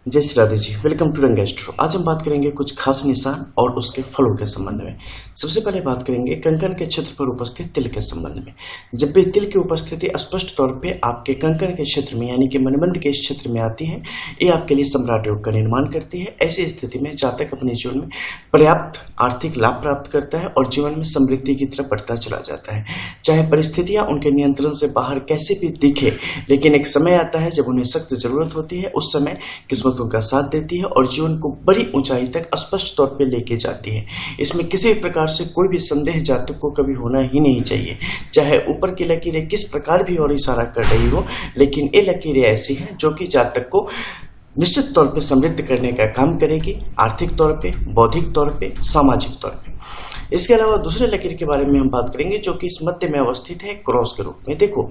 जय Shri Radhe ji. Welcome to रंग astro. आज हम बात करेंगे कुछ खास निशान और उसके फलों के संबंध में। सबसे पहले बात करेंगे कंकन के क्षेत्र पर उपस्थित तिल के संबंध में। जब भी तिल की उपस्थिति स्पष्ट तौर पे आपके कंकन के क्षेत्र में यानी कि मनबंध के क्षेत्र में आती है, ये आपके लिए सम्राट योग का निर्माण करती है। ऐसी स्थिति में जातक अपने जीवन में पर्याप्त आर्थिक लाभ प्राप्त करता है और जीवन में समृद्धि की तरफ बढ़ता चला जाता है। चाहे परिस्थितियां उनके नियंत्रण से बाहर कैसे भी दिखे, लेकिन एक समय आता है जब उन्हें सख्त जरूरत होती है। उस समय किस्मत उनका साथ देती है और जीवन को बड़ी ऊंचाई तक स्पष्ट तौर पे लेके जाती है। इसमें किसी भी प्रकार से कोई भी संदेह जातक को कभी होना ही नहीं चाहिए, चाहे ऊपर की लकीरें किस प्रकार भी और इशारा कर रही हो, लेकिन ये लकीरें ऐसी हैं जो कि जातक को निश्चित तौर पे समृद्ध करने का काम करेगी, आर्थिक तौर पे, बौद्धिक तौर पे, सामाजिक तौर पे। इसके अलावा दूसरे लकीर के बारे में हम बात करेंगे जो कि इस मध्य में अवस्थित है क्रॉस के रूप में। देखो,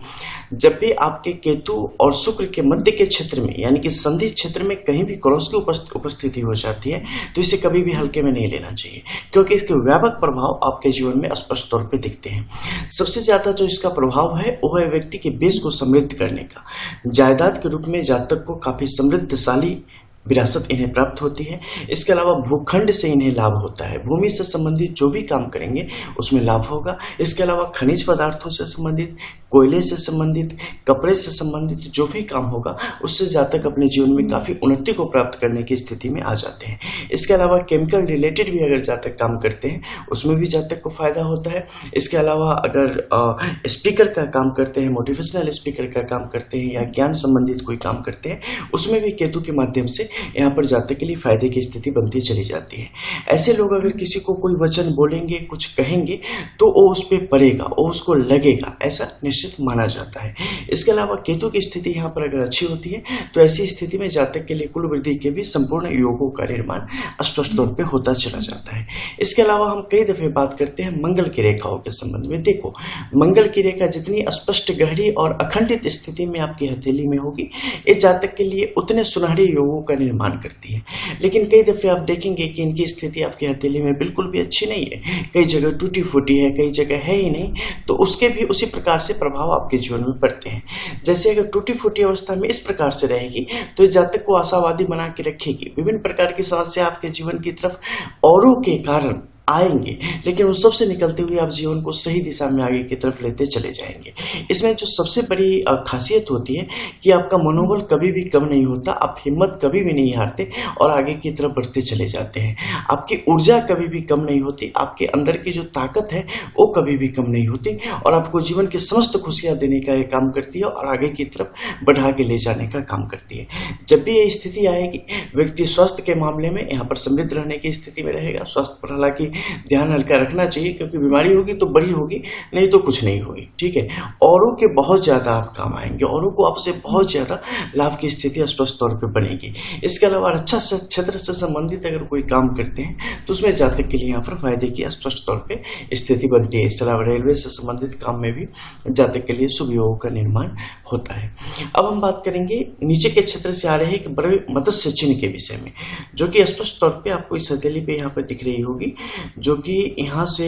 जब भी आपके केतु और शुक्र के मध्य के क्षेत्र में यानी कि संधि क्षेत्र में कहीं भी क्रॉस की उपस्थिति हो जाती है तो इसे कभी भी हल्के में नहीं लेना चाहिए, क्योंकि इसके व्यापक प्रभाव आपके जीवन में स्पष्ट तौर पे दिखते हैं। सबसे ज्यादा जो इसका प्रभाव है वो है व्यक्ति के बेस को समृद्ध करने का। जायदाद के रूप में जातक को काफी समृद्धशाली विरासत इन्हें प्राप्त होती है। इसके अलावा भूखंड से इन्हें लाभ होता है। भूमि से संबंधित जो भी काम करेंगे उसमें लाभ होगा। इसके अलावा खनिज पदार्थों से संबंधित, कोयले से संबंधित, कपड़े से संबंधित जो भी काम होगा उससे जातक अपने जीवन में काफी उन्नति को प्राप्त करने की स्थिति में आ जाते हैं। इसके अलावा केमिकल रिलेटेड भी अगर जातक काम करते हैं उसमें भी जातक को फायदा होता है। इसके अलावा अगर स्पीकर का काम करते हैं, मोटिवेशनल स्पीकर का काम करते हैं या ज्ञान संबंधित कोई काम करते हैं, उसमें भी केतु के माध्यम से यहाँ पर जातक के लिए फायदे की स्थिति बनती चली जाती है। ऐसे लोग अगर किसी को कोई वचन बोलेंगे, कुछ कहेंगे तो वो उस पर पड़ेगा, वो उसको लगेगा, ऐसा निश्चित माना जाता है। इसके अलावा केतु की स्थिति यहाँ पर अगर अच्छी होती है तो ऐसी स्थिति में जातक के लिए कुल वृद्धि के भी संपूर्ण योगों का निर्माण स्पष्ट तौर पे होता चला जाता है। इसके अलावा हम कई दफे बात करते हैं मंगल की रेखाओं के संबंध में। देखो, मंगल की रेखा जितनी स्पष्ट, गहरी और अखंडित स्थिति में आपकी हथेली में होगी, ये जातक के लिए उतने सुनहरे योगों का निर्माण करती है। लेकिन कई दफे आप देखेंगे कि इनकी स्थिति आपकी हथेली में बिल्कुल भी अच्छी नहीं है, कई जगह टूटी फूटी है, कई जगह है ही नहीं, तो उसके भी उसी प्रकार से प्रभाव आपके जीवन में पड़ते हैं। जैसे अगर टूटी फूटी अवस्था में इस प्रकार से रहेगी तो इस जातक को आशावादी बना के रखेगी। विभिन्न प्रकार की समस्या आपके जीवन की तरफ औरों के कारण आएंगे, लेकिन उन सबसे निकलते हुए आप जीवन को सही दिशा में आगे की तरफ लेते चले जाएंगे। इसमें जो सबसे बड़ी खासियत होती है कि आपका मनोबल कभी भी कम नहीं होता, आप हिम्मत कभी भी नहीं हारते और आगे की तरफ बढ़ते चले जाते हैं। आपकी ऊर्जा कभी भी कम नहीं होती, आपके अंदर की जो ताकत है वो कभी भी कम नहीं होती और आपको जीवन की समस्त खुशियां देने का ये काम करती है और आगे की तरफ बढ़ा के ले जाने का काम करती है। जब भी ये स्थिति आएगी, व्यक्ति स्वास्थ्य के मामले में यहाँ पर समृद्ध रहने की स्थिति में रहेगा। स्वास्थ्य पर हालांकि ध्यान हल्का रखना चाहिए, क्योंकि बीमारी होगी तो बड़ी होगी, नहीं तो कुछ नहीं होगी, ठीक है। औरों के बहुत ज्यादा आप काम आएंगे, औरों को आपसे बहुत ज्यादा लाभ की स्थिति स्पष्ट तौर पे बनेगी। इसके अलावा रक्षा क्षेत्र से संबंधित अगर कोई काम करते हैं तो उसमें जातक के लिए यहाँ पर फायदे की स्पष्ट तौर पे स्थिति बनती है। इसके अलावा रेलवे से संबंधित काम में भी जातक के लिए शुभ योगों का निर्माण होता है। अब हम बात करेंगे नीचे के क्षेत्र से आ रहे एक बड़े मत्स्य चिन्ह के विषय में, जो कि स्पष्ट तौर पे आपको इस हथेली पे यहाँ पर दिख रही होगी, जो कि यहाँ से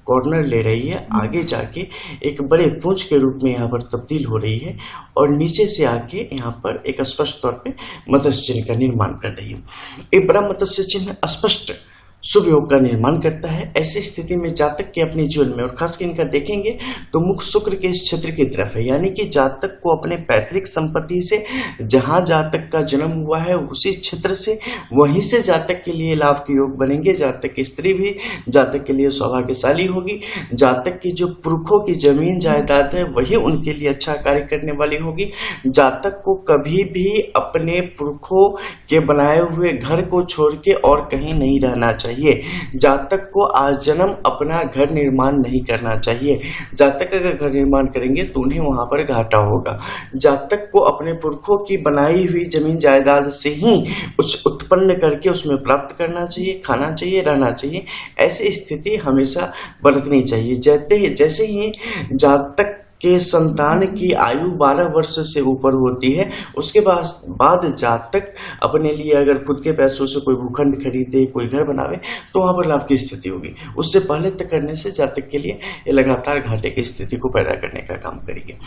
कॉर्नर ले रही है, आगे जाके एक बड़े पूंछ के रूप में यहाँ पर तब्दील हो रही है और नीचे से आके यहाँ पर एक स्पष्ट तौर पे मत्स्य चिन्ह का निर्माण कर रही है। एक बड़ा मत्स्य चिन्ह स्पष्ट शुभ योग का निर्माण करता है। ऐसी स्थिति में जातक के अपने जीवन में, और खासकर इनका देखेंगे तो मुख शुक्र के इस क्षेत्र की तरफ है, यानी कि जातक को अपने पैतृक संपत्ति से, जहां जातक का जन्म हुआ है उसी क्षेत्र से, वहीं से जातक के लिए लाभ के योग बनेंगे। जातक की स्त्री भी जातक के लिए सौभाग्यशाली होगी। जातक की जो पुरखों की जमीन जायदाद है वही उनके लिए अच्छा कार्य करने वाली होगी। जातक को कभी भी अपने पुरखों के बनाए हुए घर को छोड़ के और कहीं नहीं रहना चाहिए। जातक को आज जन्म अपना घर निर्माण नहीं करना चाहिए। जातक अगर घर निर्माण करेंगे तो उन्हें वहां पर घाटा होगा। जातक को अपने पुरखों की बनाई हुई जमीन जायदाद से ही कुछ उत्पन्न करके उसमें प्राप्त करना चाहिए, खाना चाहिए, रहना चाहिए। ऐसी स्थिति हमेशा बरतनी चाहिए। जैसे ही जातक के संतान की आयु 12 वर्ष से ऊपर होती है, उसके बाद जातक अपने लिए अगर खुद के पैसों से कोई भूखंड खरीदे, कोई घर बनावे, तो वहां पर लाभ की स्थिति होगी। उससे पहले तक करने से जातक के लिए ये लगातार घाटे की स्थिति को पैदा करने का काम करेगी।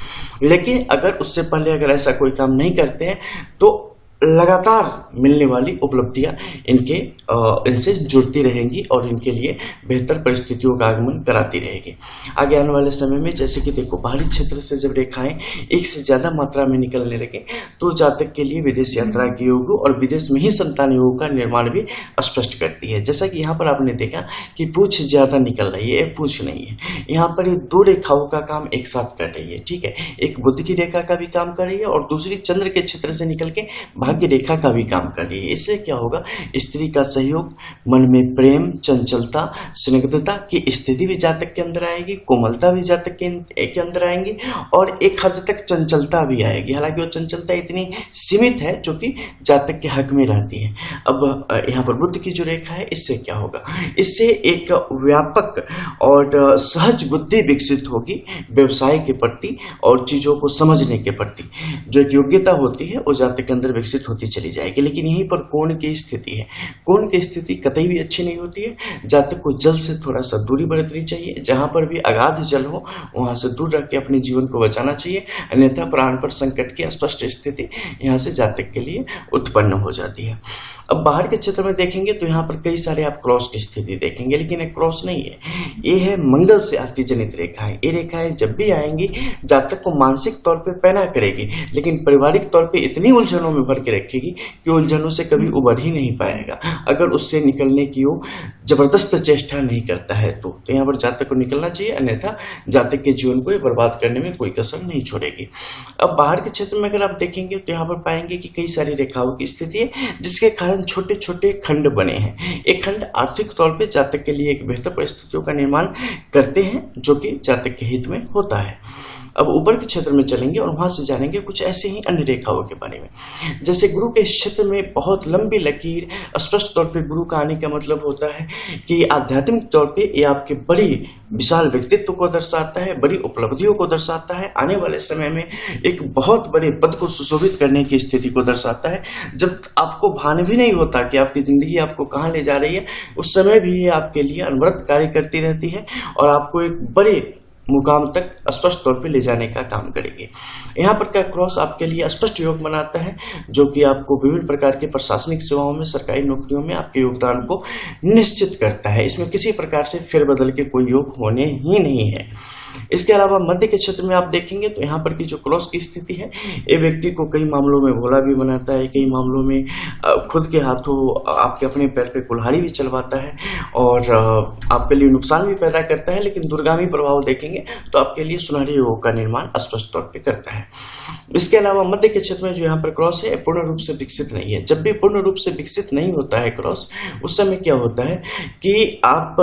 लेकिन अगर उससे पहले अगर ऐसा कोई काम नहीं करते हैं तो लगातार मिलने वाली उपलब्धियां इनसे जुड़ती रहेंगी और इनके लिए बेहतर परिस्थितियों का आगमन कराती रहेगी। आगे आने वाले समय में जैसे कि देखो, बाहरी क्षेत्र से जब रेखाएं एक से ज़्यादा मात्रा में निकलने लगे तो जातक के लिए विदेश यात्रा के योग और विदेश में ही संतान योग का निर्माण भी स्पष्ट करती है। जैसा कि यहाँ पर आपने देखा कि पूछ ज़्यादा निकल रही है, पूछ नहीं है, यहाँ पर ये दो रेखाओं का काम एक साथ कर रही है। ठीक है, एक बुध की रेखा का भी काम कर रही है और दूसरी चंद्र के क्षेत्र से निकल के भाग्य रेखा का भी काम कर रही है। इसलिए क्या होगा, स्त्री का सहयोग, मन में प्रेम, चंचलता, स्निग्धता की स्थिति भी जातक के अंदर आएगी, कोमलता भी जातक के अंदर आएंगी और एक हद तक चंचलता भी आएगी। हालांकि वो चंचलता इतनी सीमित है जो कि जातक के हक में रहती है। अब यहाँ पर बुध की जो रेखा है, इससे क्या होगा, इससे एक व्यापक और सहज बुद्धि विकसित होगी व्यवसाय के प्रति और चीजों को समझने के प्रति। जो एक योग्यता होती है वो जातक के अंदर विकसित होती चली जाएगी। लेकिन यहीं पर कोण की स्थिति है, कोण की स्थिति कतई भी अच्छी नहीं होती है। जातक को जल से थोड़ा सा दूरी बरतनी चाहिए। जहां पर भी अगाध जल हो वहां से दूर रख के अपने जीवन को बचाना चाहिए, अन्यथा प्राण पर संकट की स्पष्ट स्थिति यहाँ से जातक के लिए उत्पन्न हो जाती है। अब बाहर के क्षेत्र में देखेंगे तो यहाँ पर कई सारे आप क्रॉस की स्थिति देखेंगे, लेकिन एक क्रॉस नहीं है, ये है मंगल से आती जनित रेखाएं। ये रेखाएं जब भी आएंगी जातक को मानसिक तौर पे पैना करेगी, लेकिन पारिवारिक तौर पे इतनी उलझनों में भर के रखेगी कि उलझनों से कभी उबर ही नहीं पाएगा अगर उससे निकलने की वो जबरदस्त चेष्टा नहीं करता है तो यहाँ पर जातक को निकलना चाहिए, अन्यथा जातक के जीवन को ये बर्बाद करने में कोई कसर नहीं छोड़ेगी। अब बाहर के क्षेत्र में अगर आप देखेंगे तो यहाँ पर पाएंगे कि कई सारी रेखाओं की स्थिति है जिसके कारण छोटे छोटे खंड बने हैं। एक खंड आर्थिक तौर पे जातक के लिए एक बेहतर परिस्थितियों का निर्माण करते हैं जो कि जातक के हित में होता है। अब ऊपर के क्षेत्र में चलेंगे और वहां से जानेंगे कुछ ऐसे ही अन्य रेखाओं के बारे में। जैसे गुरु के क्षेत्र में बहुत लंबी लकीर, स्पष्ट तौर पे गुरु का आने का मतलब होता है कि आध्यात्मिक तौर पे ये आपके बड़ी विशाल व्यक्तित्व को दर्शाता है, बड़ी उपलब्धियों को दर्शाता है, आने वाले समय में एक बहुत बड़े पद को सुशोभित करने की स्थिति को दर्शाता है। जब आपको भान भी नहीं होता कि आपकी जिंदगी आपको कहाँ ले जा रही है, उस समय भी ये आपके लिए अनवरत कार्य करती रहती है और आपको एक बड़े मुकाम तक स्पष्ट तौर पे ले जाने का काम करेगी। यहाँ पर का क्रॉस आपके लिए स्पष्ट योग बनाता है जो कि आपको विभिन्न प्रकार के प्रशासनिक सेवाओं में, सरकारी नौकरियों में आपके योगदान को निश्चित करता है। इसमें किसी प्रकार से फेरबदल के कोई योग होने ही नहीं है। इसके अलावा मध्य के क्षेत्र में आप देखेंगे तो यहाँ पर की जो क्रॉस की स्थिति है, ये व्यक्ति को कई मामलों में भोला भी बनाता है, कई मामलों में खुद के हाथों आपके अपने पैर पे कुल्हाड़ी भी चलवाता है और आपके लिए नुकसान भी पैदा करता है। लेकिन दूरगामी प्रभाव देखेंगे तो आपके लिए सुनहरे योग का निर्माण स्पष्ट तौर पे करता है। इसके अलावा मध्य के क्षेत्र में जो यहाँ पर क्रॉस है पूर्ण रूप से विकसित नहीं है। जब भी पूर्ण रूप से विकसित नहीं होता है क्रॉस, उस समय क्या होता है कि आप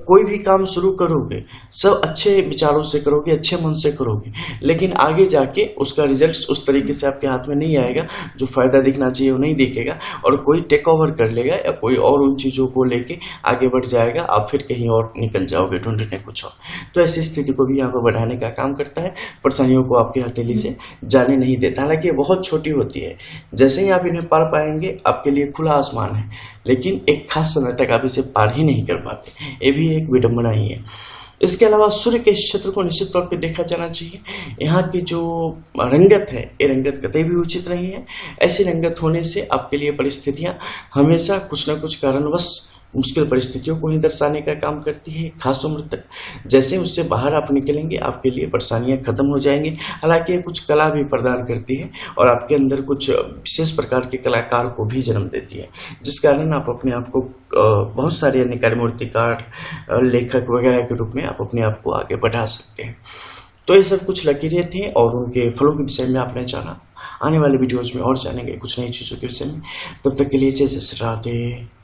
कोई भी काम शुरू करोगे, सब अच्छे विचारों से करोगे, अच्छे मन से करोगे, लेकिन आगे जाके उसका रिजल्ट उस तरीके से आपके हाथ में नहीं आएगा, जो फायदा दिखना चाहिए वो नहीं दिखेगा और कोई टेक ओवर कर लेगा या कोई और उन चीजों को लेके आगे बढ़ जाएगा, आप फिर कहीं और निकल जाओगे ढूंढने कुछ और। तो ऐसी स्थिति को भी यहाँ पर बढ़ाने का काम करता है, परेशानियों को आपकी हथेली से जाने नहीं देता। हालांकि ये बहुत छोटी होती है, जैसे ही आप इन्हें पार पाएंगे आपके लिए खुला आसमान है, लेकिन एक खास समय तक आप इसे पार ही नहीं कर पाते। ये भी एक विडंबना ही है। इसके अलावा सूर्य के क्षेत्र को निश्चित तौर पे देखा जाना चाहिए। यहाँ की जो रंगत है, ये रंगत कतई भी उचित नहीं है। ऐसी रंगत होने से आपके लिए परिस्थितियाँ हमेशा कुछ न कुछ कारणवश मुश्किल परिस्थितियों को ही दर्शाने का काम करती है खास उम्र तक। जैसे उससे बाहर आप निकलेंगे आपके लिए परेशानियां खत्म हो जाएंगी। हालांकि ये कुछ कला भी प्रदान करती है और आपके अंदर कुछ विशेष प्रकार के कलाकार को भी जन्म देती है, जिस कारण आप अपने आप को बहुत सारे अन्य कार्यमूर्तिकार, लेखक वगैरह के रूप में आप अपने आप को आगे बढ़ा सकते हैं। तो ये सब कुछ लकीरें थी और उनके फलों के विषय में आपने जाना। आने वाले वीडियोज में और जानेंगे कुछ नई चीज़ों के विषय में। तब तक के लिए जय श्री राधे।